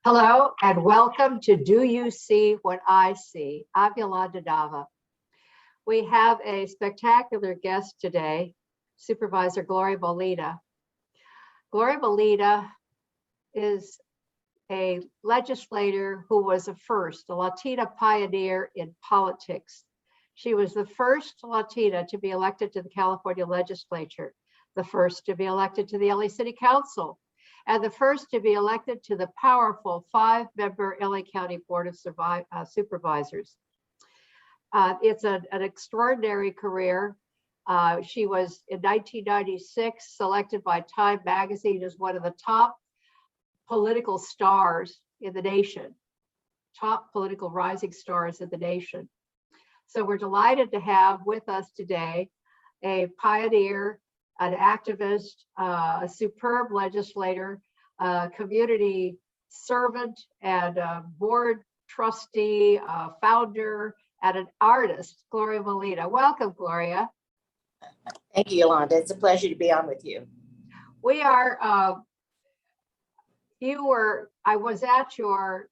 Hello and welcome to Do You See What I See? I'm Yolanda Nava. We have a spectacular guest today, Supervisor Gloria Molina. Gloria Molina is a legislator who was a Latina pioneer in politics. She was the first Latina to be elected to the California legislature, the first to be elected to the LA City Council, and the first to be elected to the powerful 5-member LA County Board of Supervisors. It's an extraordinary career. She was in 1996 selected by Time Magazine as one of the top political stars in the nation, top political rising stars in the nation. So we're delighted to have with us today a pioneer, an activist, a superb legislator, a community servant, and a board trustee, founder, and an artist, Gloria Molina. Welcome, Gloria. Thank you, Yolanda. It's a pleasure to be on with you. We are, I was at your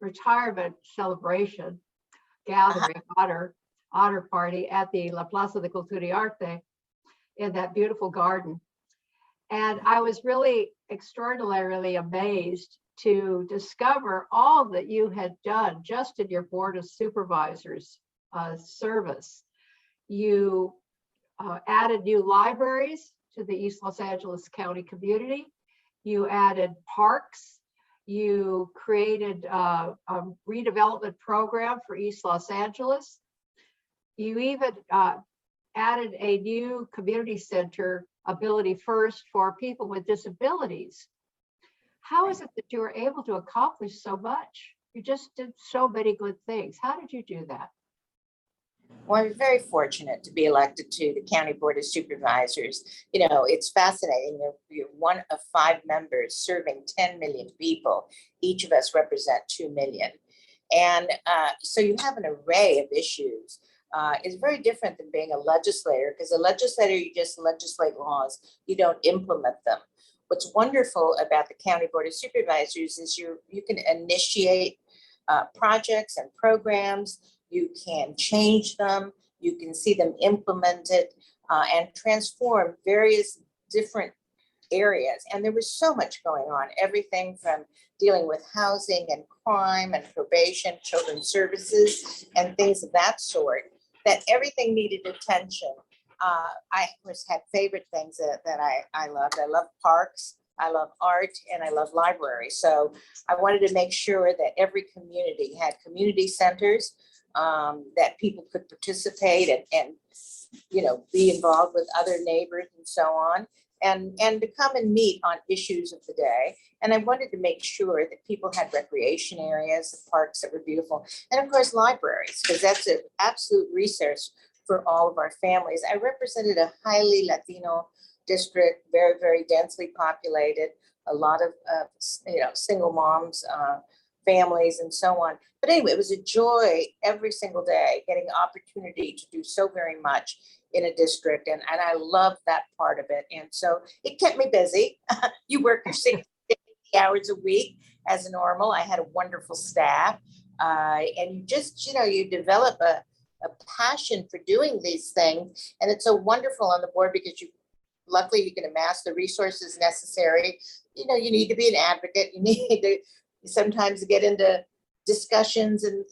retirement celebration, gathering, honor party at the La Plaza de Cultura y Arte in that beautiful garden. And I was really extraordinarily amazed to discover all that you had done just in your Board of Supervisors service. You added new libraries to the East Los Angeles County community. You added parks. You created a redevelopment program for East Los Angeles. You even added a new community center, Ability First, for people with disabilities. How is it that you were able to accomplish so much? You just did so many good things. How did you do that? Well, I'm very fortunate to be elected to the County Board of Supervisors. You know, it's fascinating. You're one of 5 members serving 10 million people. Each of us represent 2 million. And so you have an array of issues. It's very different than being a legislator, because a legislator, you just legislate laws, you don't implement them. What's wonderful about the County Board of Supervisors is you can initiate projects and programs, you can change them, you can see them implemented and transform various different areas. And there was so much going on, everything from dealing with housing and crime and probation, children's services, and things of that sort, that everything needed attention. I, of course, had favorite things that I loved. I love parks, I love art, and I love libraries. So I wanted to make sure that every community had community centers, that people could participate and be involved with other neighbors and so on, and to come and meet on issues of the day. And I wanted to make sure that people had recreation areas, parks that were beautiful, and of course libraries, because that's an absolute resource for all of our families. I represented a highly Latino district, very, very densely populated, a lot of single moms, families, and so on. But anyway, it was a joy every single day getting the opportunity to do so very much in a district. And I love that part of it. And so it kept me busy. You work your 60 hours a week as normal. I had a wonderful staff. And you just, you develop a passion for doing these things. And it's so wonderful on the board because luckily you can amass the resources necessary. You need to be an advocate. You need to sometimes get into discussions and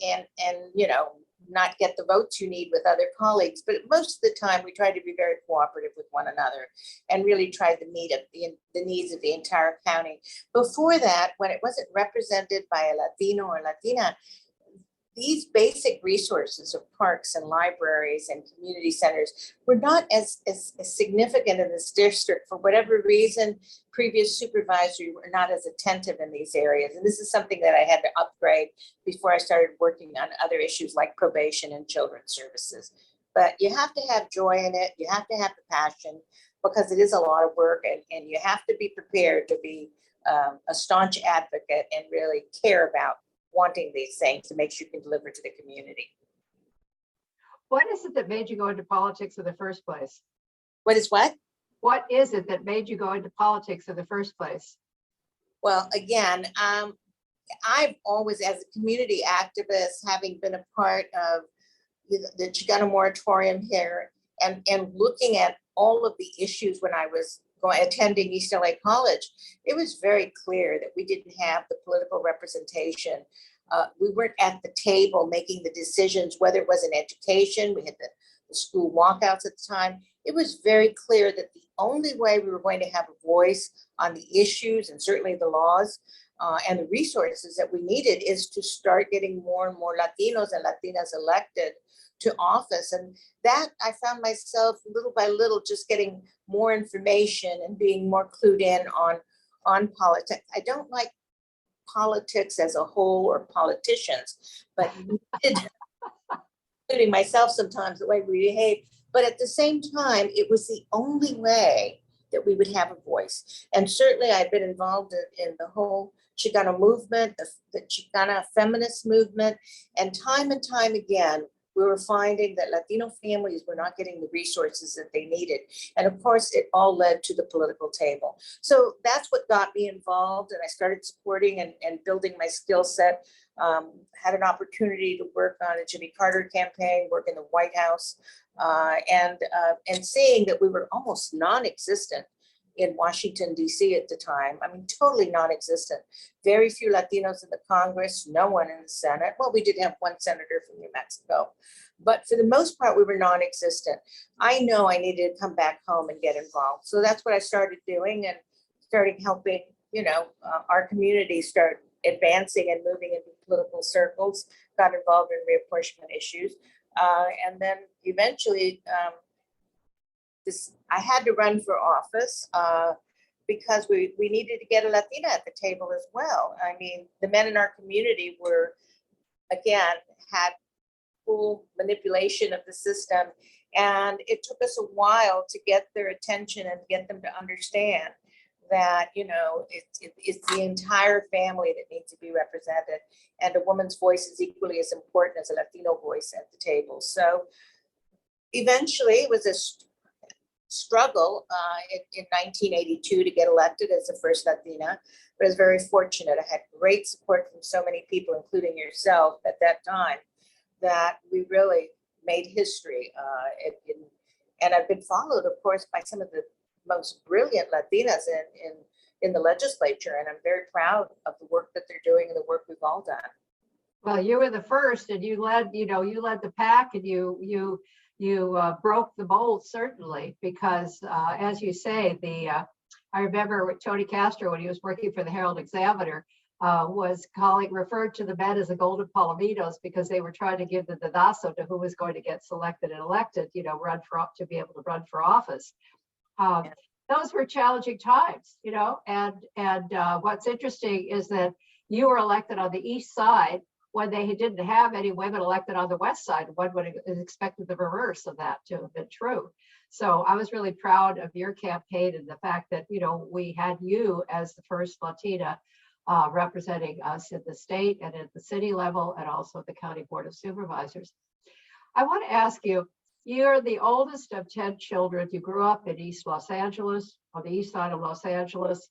not get the votes you need with other colleagues. But most of the time we try to be very cooperative with one another and really try to meet the needs of the entire county. Before that, when it wasn't represented by a Latino or Latina, these basic resources of parks and libraries and community centers were not as significant in this district. For whatever reason, previous supervisors were not as attentive in these areas. And this is something that I had to upgrade before I started working on other issues like probation and children's services. But you have to have joy in it. You have to have the passion, because it is a lot of work, and you have to be prepared to be a staunch advocate and really care about wanting these things to make sure you can deliver to the community. What is it that made you go into politics in the first place? What is what? What is it that made you go into politics in the first place? Well, again, I've always, as a community activist, having been a part of the Chicano moratorium here and looking at all of the issues when I was attending East LA College, it was very clear that we didn't have the political representation. We weren't at the table making the decisions, whether it was in education, we had the school walkouts at the time. It was very clear that the only way we were going to have a voice on the issues and certainly the laws and the resources that we needed is to start getting more and more Latinos and Latinas elected to office. And that I found myself little by little just getting more information and being more clued in on politics. I don't like politics as a whole or politicians, but including myself sometimes the way we behave. But at the same time, it was the only way that we would have a voice. And certainly I've been involved in the whole Chicano movement, the Chicana feminist movement, and time again, we were finding that Latino families were not getting the resources that they needed. And of course, it all led to the political table. So that's what got me involved. And I started supporting and building my skill set. Had an opportunity to work on a Jimmy Carter campaign, work in the White House, and seeing that we were almost non-existent in Washington, D.C. at the time. I mean, totally non-existent. Very few Latinos in the Congress, no one in the Senate. Well, we did have one senator from New Mexico, but for the most part, we were non-existent. I know I needed to come back home and get involved. So that's what I started doing and starting helping, our community start advancing and moving into political circles, got involved in reapportionment issues. And then eventually, I had to run for office because we needed to get a Latina at the table as well. I mean, the men in our community were, again, had full manipulation of the system. And it took us a while to get their attention and get them to understand that, it's the entire family that needs to be represented. And a woman's voice is equally as important as a Latino voice at the table. So eventually it was a struggle in 1982 to get elected as the first Latina, but I was very fortunate. I had great support from so many people, including yourself at that time, that we really made history. And I've been followed, of course, by some of the most brilliant Latinas in the legislature, and I'm very proud of the work that they're doing and the work we've all done. Well, you were the first, and you led the pack, and you broke the mold, certainly, because as you say, I remember Tony Castro, when he was working for the Herald Examiner, referred to the men as the golden palomitos because they were trying to give the dedazo to who was going to get selected and elected, to be able to run for office. Those were challenging times, and what's interesting is that you were elected on the east side when they didn't have any women elected on the west side. One would have expected the reverse of that to have been true. So I was really proud of your campaign and the fact that, we had you as the first Latina representing us in the state and at the city level and also the County Board of Supervisors. I want to ask you, you're the oldest of 10 children. You grew up in East Los Angeles, on the east side of Los Angeles.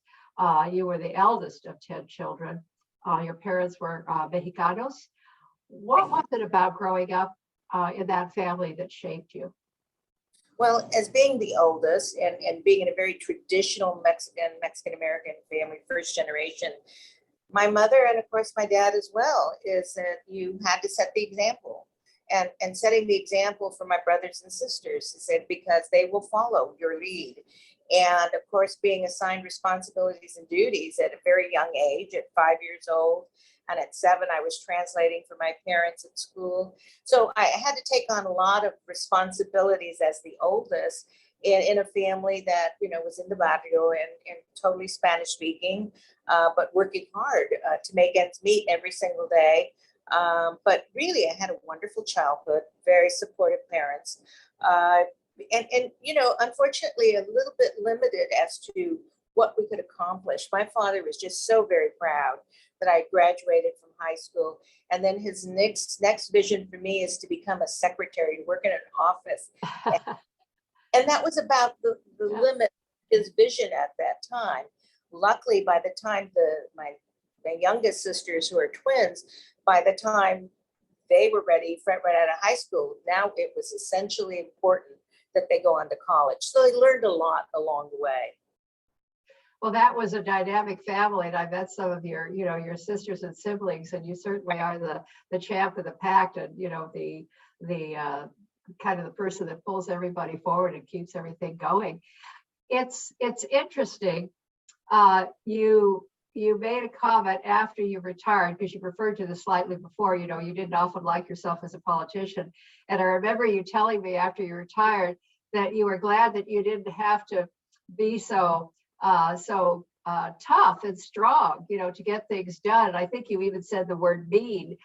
You were the eldest of 10 children. Your parents were Mexicanos. What was it about growing up in that family that shaped you? Well, as being the oldest and being in a very traditional Mexican-American family, first generation, my mother and of course my dad as well, is that you had to set the example. And setting the example for my brothers and sisters, is that because they will follow your lead. And of course, being assigned responsibilities and duties at a very young age, at 5 years old, and at 7, I was translating for my parents at school. So I had to take on a lot of responsibilities as the oldest in a family that, was in the barrio and totally Spanish speaking, but working hard to make ends meet every single day. But really, I had a wonderful childhood, very supportive parents. And unfortunately, a little bit limited as to what we could accomplish. My father was just so very proud that I graduated from high school. And then his next vision for me is to become a secretary, to work in an office. And that was about the limit of his vision at that time. luckily, by the time my youngest sisters, who are twins, by the time they were ready, right out of high school, now it was essentially important that they go on to college. So they learned a lot along the way. Well, that was a dynamic family, and I met some of your, your sisters and siblings, and you certainly are the champ of the pack, and the kind of the person that pulls everybody forward and keeps everything going. It's interesting. You made a comment after you retired, because you referred to this slightly before, you didn't often like yourself as a politician. And I remember you telling me after you retired that you were glad that you didn't have to be so tough and strong, to get things done. And I think you even said the word mean.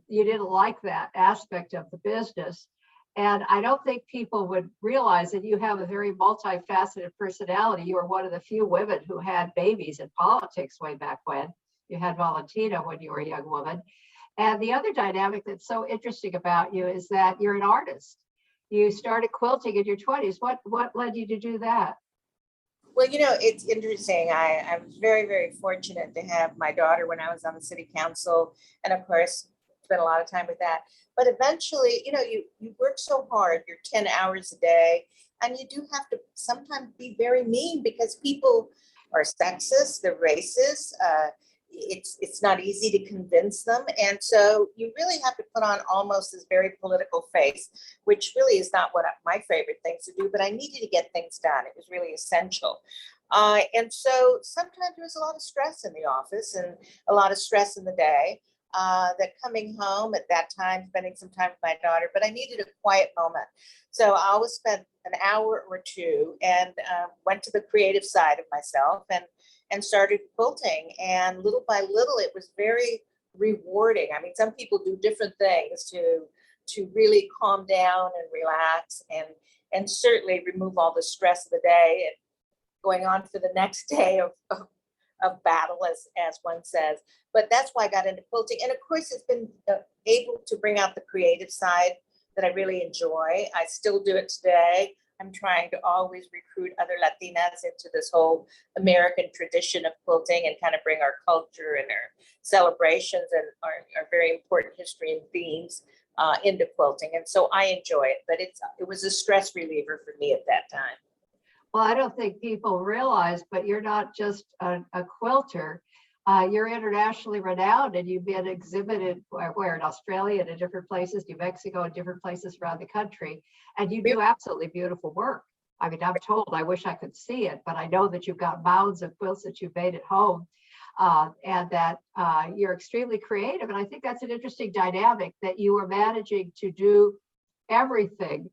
You didn't like that aspect of the business. And I don't think people would realize that you have a very multifaceted personality. You were one of the few women who had babies in politics way back when. You had Valentina when you were a young woman. And the other dynamic that's so interesting about you is that you're an artist. You started quilting in your 20s. What led you to do that? Well, it's interesting. I was very, very fortunate to have my daughter when I was on the city council. And of course, spent a lot of time with that. But eventually, you work so hard, you're 10 hours a day, and you do have to sometimes be very mean because people are sexist, they're racist. It's not easy to convince them. And so you really have to put on almost this very political face, which really is not what my favorite things to do, but I needed to get things done. It was really essential. And so sometimes there was a lot of stress in the office and a lot of stress in the day. That coming home at that time, spending some time with my daughter, but I needed a quiet moment. So I always spent an hour or two and went to the creative side of myself and started quilting. And little by little, it was very rewarding. I mean, some people do different things to really calm down and relax and certainly remove all the stress of the day and going on for the next day of battle, as one says. But that's why I got into quilting. And of course, it's been able to bring out the creative side that I really enjoy. I still do it today. I'm trying to always recruit other Latinas into this whole American tradition of quilting and kind of bring our culture and our celebrations and our very important history and themes into quilting. And so I enjoy it, but it was a stress reliever for me at that time. Well, I don't think people realize, but you're not just a quilter. You're internationally renowned, and you've been exhibited where in Australia and in different places, New Mexico, and different places around the country. And you do absolutely beautiful work. I mean, I'm told, I wish I could see it, but I know that you've got mounds of quilts that you've made at home, and that you're extremely creative. And I think that's an interesting dynamic, that you are managing to do everything.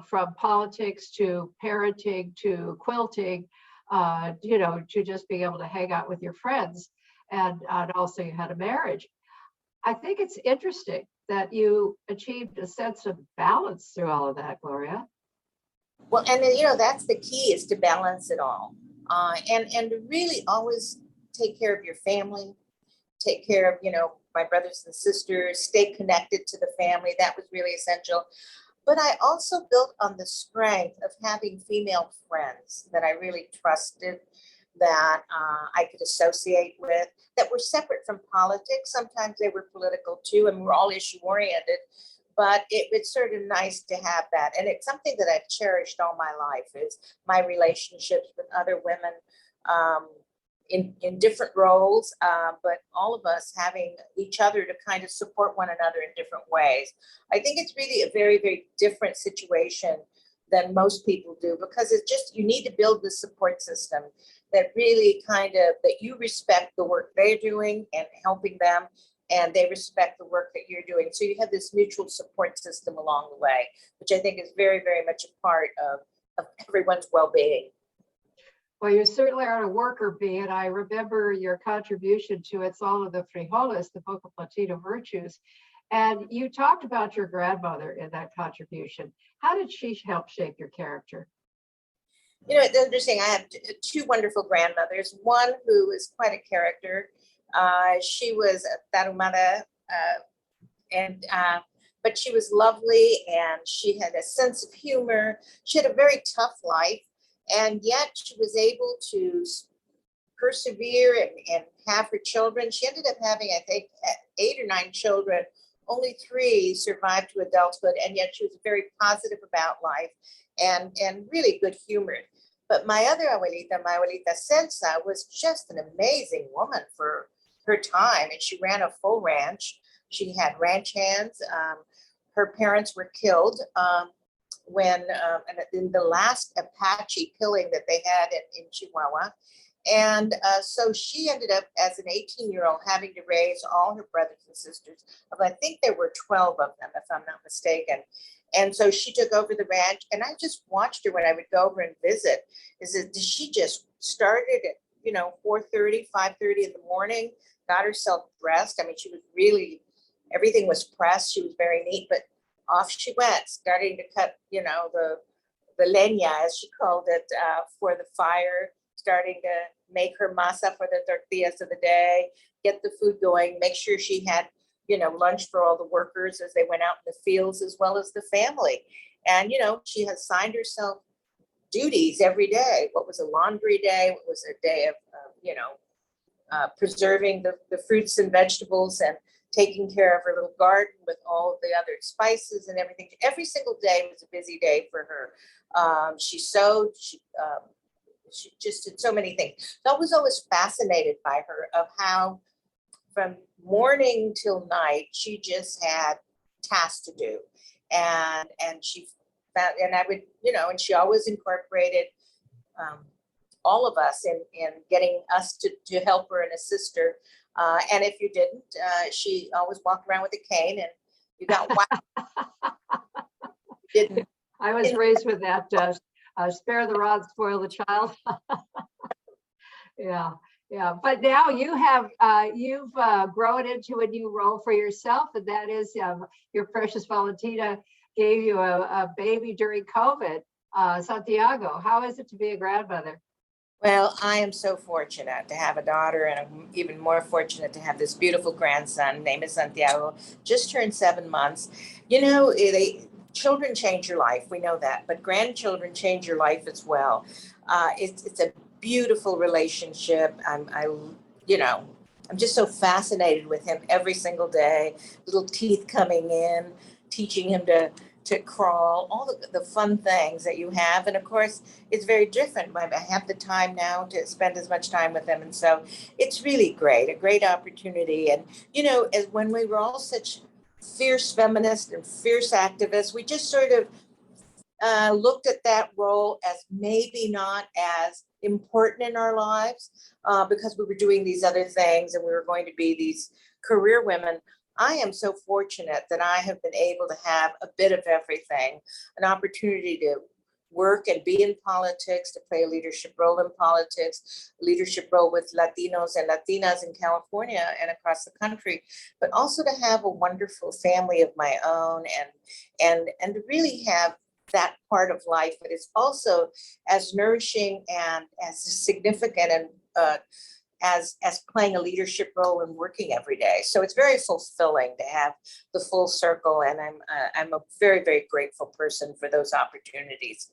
From politics to parenting to quilting, to just being able to hang out with your friends. And also you had a marriage. I think it's interesting that you achieved a sense of balance through all of that, Gloria. Well, and then, that's the key, is to balance it all. And to really always take care of your family, take care of, my brothers and sisters, stay connected to the family. That was really essential. But I also built on the strength of having female friends that I really trusted, that I could associate with, that were separate from politics. Sometimes they were political too, and we're all issue oriented. But it's sort of nice to have that. And it's something that I've cherished all my life, is my relationships with other women in different roles, but all of us having each other to kind of support one another in different ways. I think it's really a very, very different situation than most people do, because it's just, you need to build this support system that really that you respect the work they're doing and helping them, and they respect the work that you're doing. So you have this mutual support system along the way, which I think is very, very much a part of everyone's well-being. Well, you certainly are a worker bee, and I remember your contribution to It's All of the Frijoles, the Book of Latino Virtues. And you talked about your grandmother in that contribution. How did she help shape your character? It's interesting. I have two wonderful grandmothers. One who is quite a character. She was a tarumara, but she was lovely, and she had a sense of humor. She had a very tough life. And yet she was able to persevere and have her children. She ended up having, I think, 8 or 9 children. Only 3 survived to adulthood, and yet she was very positive about life and really good humored. But my other abuelita, my abuelita Celsa, was just an amazing woman for her time, and she ran a full ranch. She had ranch hands. Her parents were killed when in the last Apache killing that they had in Chihuahua. And so she ended up as an 18-year-old having to raise all her brothers and sisters. I think there were 12 of them, if I'm not mistaken. And so she took over the ranch, and I just watched her when I would go over and visit. She just started at 4:30, 5:30 in the morning, got herself dressed. I mean, she was really, everything was pressed. She was very neat, but off she went, starting to cut, the leña, as she called it, for the fire, starting to make her masa for the tortillas of the day, get the food going, make sure she had, lunch for all the workers as they went out in the fields, as well as the family. And, she has assigned herself duties every day. What was a laundry day? What was a day of, preserving the fruits and vegetables and taking care of her little garden with all of the other spices and everything. Every single day was a busy day for her. She sewed, she just did so many things. So I was always fascinated by her, of how from morning till night, she just had tasks to do. And she found, and I would, and she always incorporated all of us in getting us to help her and assist her. And if you didn't, she always walked around with a cane, and you got whacked. Didn't. I was raised with that, spare the rod, spoil the child. Yeah. But now you have, you've grown into a new role for yourself, and that is your precious Valentina gave you a baby during COVID, Santiago. How is it to be a grandmother? Well, I am so fortunate to have a daughter, and I'm even more fortunate to have this beautiful grandson. Name is Santiago, just turned 7 months. Children change your life. We know that, but grandchildren change your life as well. It's a beautiful relationship. I'm just so fascinated with him every single day. Little teeth coming in, teaching him to crawl, all the fun things that you have. And of course, it's very different. I have the time now to spend as much time with them. And so it's really great, a great opportunity. And, as when we were all such fierce feminists and fierce activists, we just sort of looked at that role as maybe not as important in our lives because we were doing these other things and we were going to be these career women. I am so fortunate that I have been able to have a bit of everything, an opportunity to work and be in politics, to play a leadership role in politics, leadership role with Latinos and Latinas in California and across the country, but also to have a wonderful family of my own and to really have that part of life, but it's also as nourishing and as significant and as playing a leadership role and working every day. So it's very fulfilling to have the full circle, and I'm a very, very grateful person for those opportunities.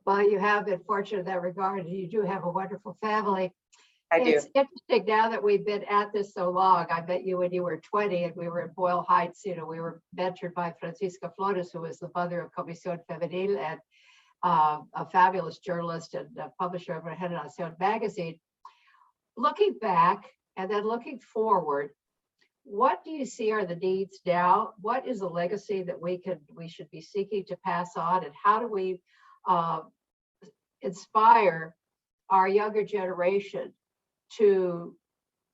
Well, you have been fortunate in that regard. You do have a wonderful family. It's interesting now that we've been at this so long. I met you when you were 20 and we were in Boyle Heights. We were mentored by Francisca Flores, who was the mother of Comisión Femenil and a fabulous journalist and publisher of Generación magazine. Looking back and then looking forward, what do you see are the needs now? What is the legacy that we should be seeking to pass on, and how do we inspire our younger generation to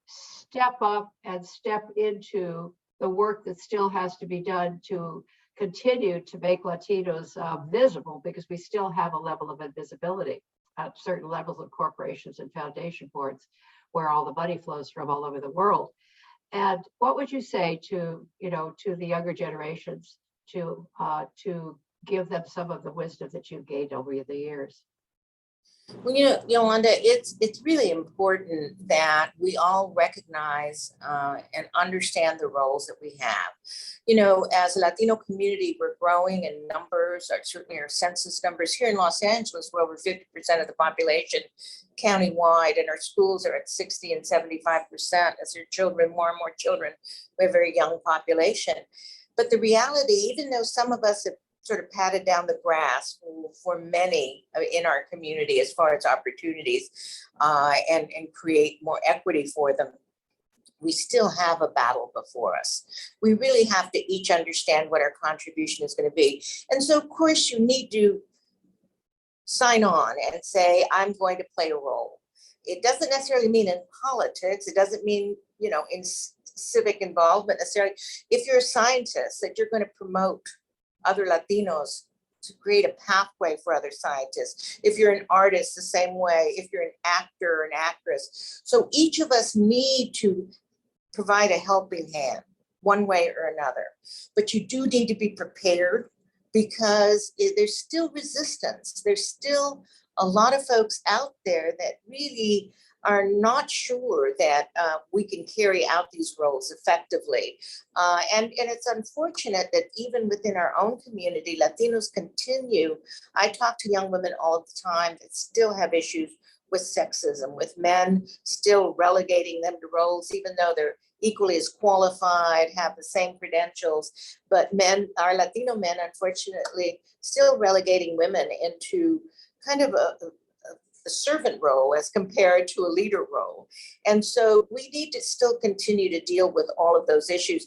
step up and step into the work that still has to be done to continue to make Latinos visible, because we still have a level of invisibility at certain levels of corporations and foundation boards where all the money flows from all over the world. And what would you say to the younger generations to give them some of the wisdom that you've gained over the years? Well, Yolanda, it's really important that we all recognize and understand the roles that we have. As a Latino community, we're growing in numbers, or certainly our census numbers here in Los Angeles. We're over 50% of the population countywide, and our schools are at 60 and 75%. As your children, more and more children, we have a very young population. But the reality, even though some of us have sort of patted down the grass for many in our community as far as opportunities and create more equity for them, we still have a battle before us. We really have to each understand what our contribution is going to be. And so, of course, you need to sign on and say, I'm going to play a role. It doesn't necessarily mean in politics. It doesn't mean, in civic involvement necessarily. If you're a scientist, that you're going to promote other Latinos to create a pathway for other scientists. If you're an artist, the same way. If you're an actor or an actress. So each of us need to provide a helping hand one way or another. But you do need to be prepared, because there's still resistance. There's still a lot of folks out there that really are not sure that we can carry out these roles effectively. And it's unfortunate that even within our own community, Latinos continue. I talk to young women all the time that still have issues with sexism, with men still relegating them to roles, even though they're equally as qualified, have the same credentials. But men, our Latino men, unfortunately, still relegating women into kind of a servant role as compared to a leader role. And so we need to still continue to deal with all of those issues.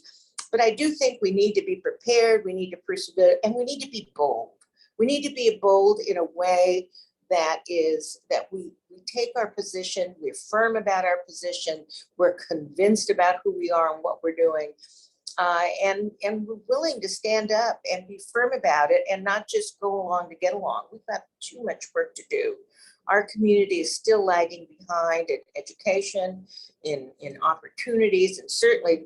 But I do think we need to be prepared, we need to persevere, and we need to be bold. We need to be bold in a way that we take our position, we're firm about our position, we're convinced about who we are and what we're doing. And we're willing to stand up and be firm about it and not just go along to get along. We've got too much work to do. Our community is still lagging behind in education, in opportunities, and certainly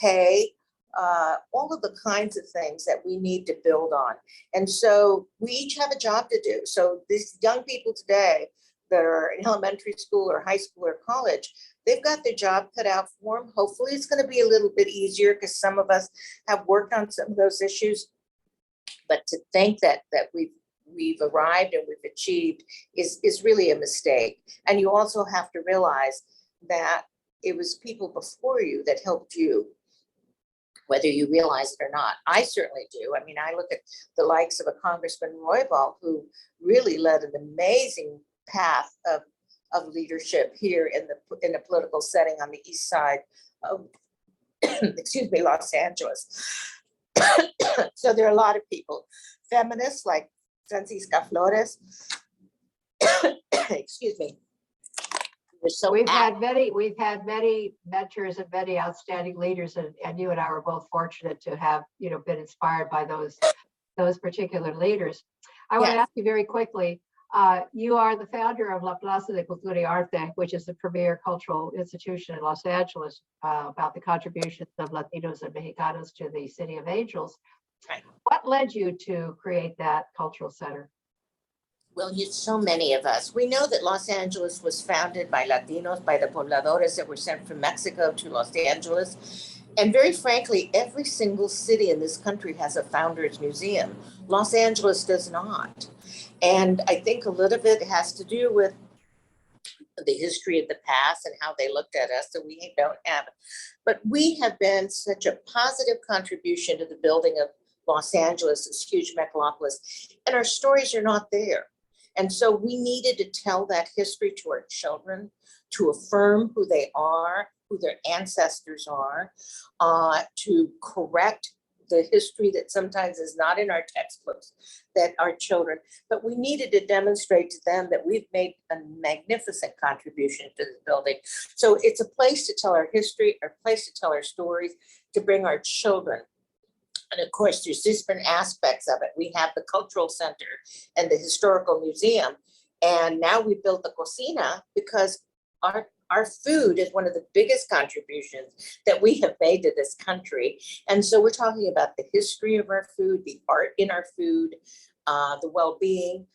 pay, all of the kinds of things that we need to build on. And so we each have a job to do. So these young people today that are in elementary school or high school or college, they've got their job cut out for them. Hopefully it's going to be a little bit easier because some of us have worked on some of those issues. But to think that we've arrived and we've achieved is really a mistake. And you also have to realize that it was people before you that helped you, whether you realize it or not. I certainly do. I mean, I look at the likes of a Congressman Roybal, who really led an amazing path of leadership here in the political setting on the east side of, Los Angeles. So there are a lot of people, feminists like Francisca Flores. Excuse me. So we've had many mentors and many outstanding leaders, and you and I were both fortunate to have been inspired by those particular leaders. I want to ask you very quickly. You are the founder of La Plaza de Cultura y Arte, which is the premier cultural institution in Los Angeles about the contributions of Latinos and Mexicanos to the City of Angels. Right. What led you to create that cultural center? Well, so many of us. We know that Los Angeles was founded by Latinos, by the pobladores that were sent from Mexico to Los Angeles. And very frankly, every single city in this country has a founders museum. Los Angeles does not. And I think a little bit has to do with the history of the past and how they looked at us, so we don't have it. But we have been such a positive contribution to the building of Los Angeles, this huge megalopolis, and our stories are not there. And so we needed to tell that history to our children, to affirm who they are, who their ancestors are, to correct the history that sometimes is not in our textbooks, that our children, but we needed to demonstrate to them that we've made a magnificent contribution to this building. So it's a place to tell our history, a place to tell our stories, to bring our children. And of course, there's different aspects of it. We have the cultural center and the historical museum. And now we built the cocina because our food is one of the biggest contributions that we have made to this country. And so we're talking about the history of our food, the art in our food, the well-being,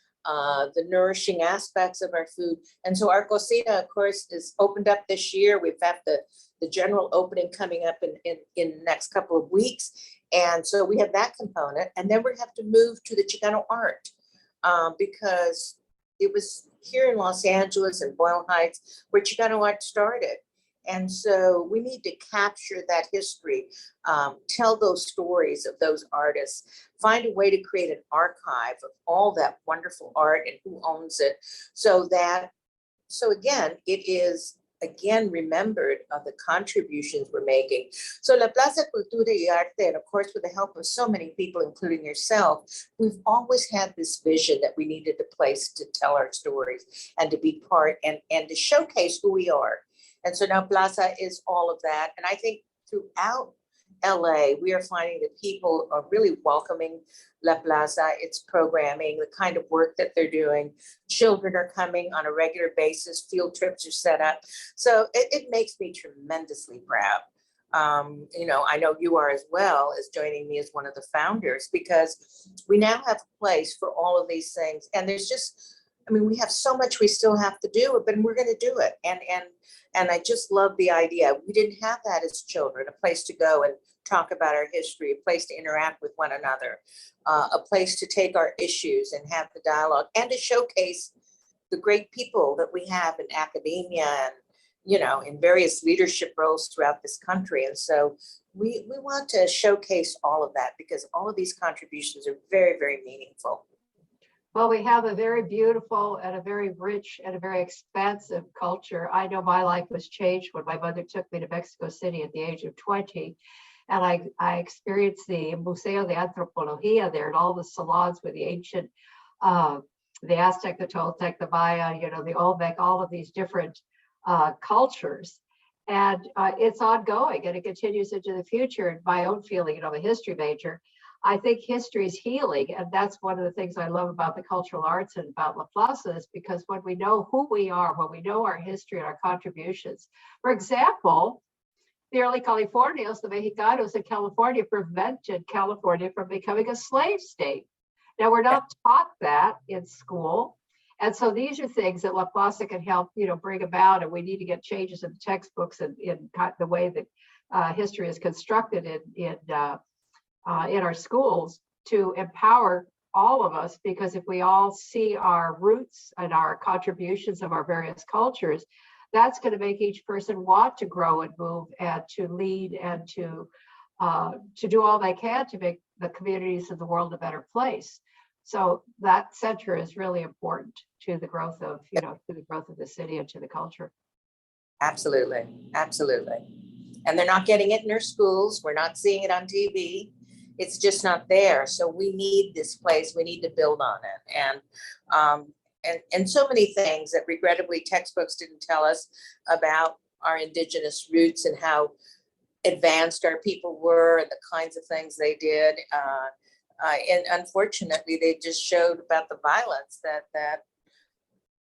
the nourishing aspects of our food. And so our cocina, of course, is opened up this year. We've got the general opening coming up in the next couple of weeks. And so we have that component. And then we have to move to the Chicano art because it was here in Los Angeles and Boyle Heights where Chicano art started. And so we need to capture that history, tell those stories of those artists, find a way to create an archive of all that wonderful art and who owns it. So again, it is again remembered of the contributions we're making. So La Plaza Cultura y Arte, and of course with the help of so many people, including yourself, we've always had this vision that we needed a place to tell our stories and to be part and to showcase who we are. And so now Plaza is all of that. And I think throughout LA, we are finding that people are really welcoming La Plaza, its programming, the kind of work that they're doing. Children are coming on a regular basis, field trips are set up. So it makes me tremendously proud. I know you are as well as joining me as one of the founders, because we now have a place for all of these things. And there's just, we have so much we still have to do, but we're going to do it. And I just love the idea. We didn't have that as children, a place to go and talk about our history, a place to interact with one another, a place to take our issues and have the dialogue and to showcase the great people that we have in academia and, in various leadership roles throughout this country. And so we want to showcase all of that because all of these contributions are very, very meaningful. Well, we have a very beautiful and a very rich and a very expansive culture. I know my life was changed when my mother took me to Mexico City at the age of 20. And I experienced the Museo de Antropología there and all the salons with the ancient, the Aztec, the Toltec, the Maya, the Olmec, all of these different cultures. And it's ongoing and it continues into the future. And my own feeling, I'm a history major, I think history is healing. And that's one of the things I love about the cultural arts and about La Plaza is because when we know who we are, when we know our history and our contributions, for example, the early Californios, the Mexicanos in California prevented California from becoming a slave state. Now we're not taught that in school. And so these are things that La Plaza can help, bring about, and we need to get changes in the textbooks and in the way that history is constructed in our schools to empower all of us, because if we all see our roots and our contributions of our various cultures, that's going to make each person want to grow and move and to lead and to do all they can to make the communities of the world a better place. So that center is really important to the growth of, to the growth of the city and to the culture. Absolutely, absolutely. And they're not getting it in their schools. We're not seeing it on TV. It's just not there. So we need this place. We need to build on it. And so many things that regrettably textbooks didn't tell us about our indigenous roots and how advanced our people were and the kinds of things they did. And unfortunately, they just showed about the violence that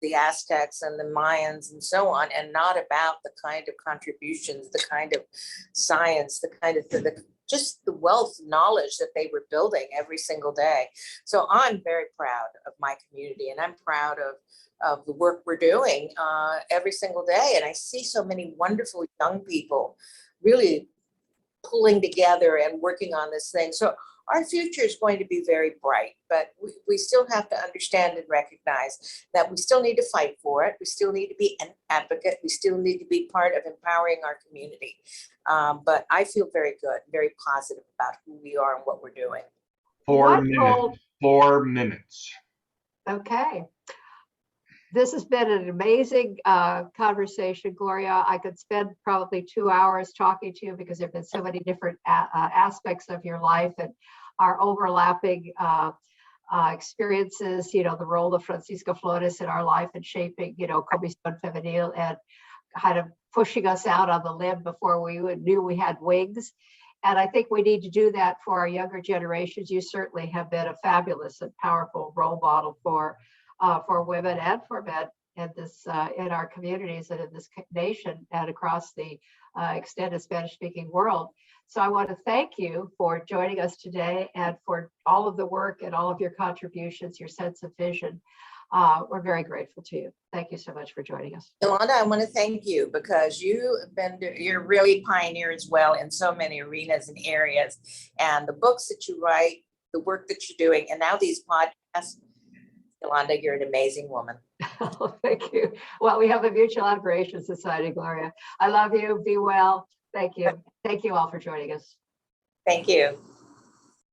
the Aztecs and the Mayans and so on, and not about the kind of contributions, the kind of science, the kind of just the wealth of knowledge that they were building every single day. So I'm very proud of my community, and I'm proud of the work we're doing every single day. And I see so many wonderful young people really pulling together and working on this thing. So our future is going to be very bright, but we still have to understand and recognize that we still need to fight for it. We still need to be an advocate. We still need to be part of empowering our community. But I feel very good, very positive about who we are and what we're doing. 4 minutes. 4 minutes. Okay. This has been an amazing conversation, Gloria. I could spend probably 2 hours talking to you because there have been so many different aspects of your life and our overlapping experiences, the role of Francisco Flores in our life and shaping, Comisión Femenil and kind of pushing us out on the limb before we knew we had wings. And I think we need to do that for our younger generations. You certainly have been a fabulous and powerful role model for women and for men this in our communities and in this nation and across the extended Spanish-speaking world. So I want to thank you for joining us today and for all of the work and all of your contributions, your sense of vision. We're very grateful to you. Thank you so much for joining us. Yolanda, I want to thank you because you're really pioneer as well in so many arenas and areas. And the books that you write, the work that you're doing, and now these podcasts, Yolanda, you're an amazing woman. Oh, thank you. Well, we have a mutual admiration society, Gloria. I love you. Be well. Thank you. Thank you all for joining us. Thank you.